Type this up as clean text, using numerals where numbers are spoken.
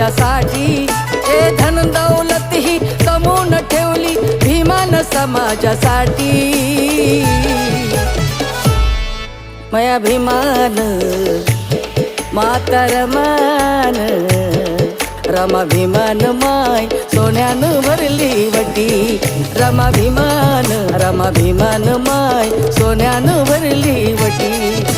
समाजासाठी, ए धन दौलत ही कमवून ठेवली भीमान समाजासाठी. माया भीमान मातरमान, रमा भीमान माय सोन्यानं भरली वटी. रमा भीमान माय सोन्यानं भरली वटी.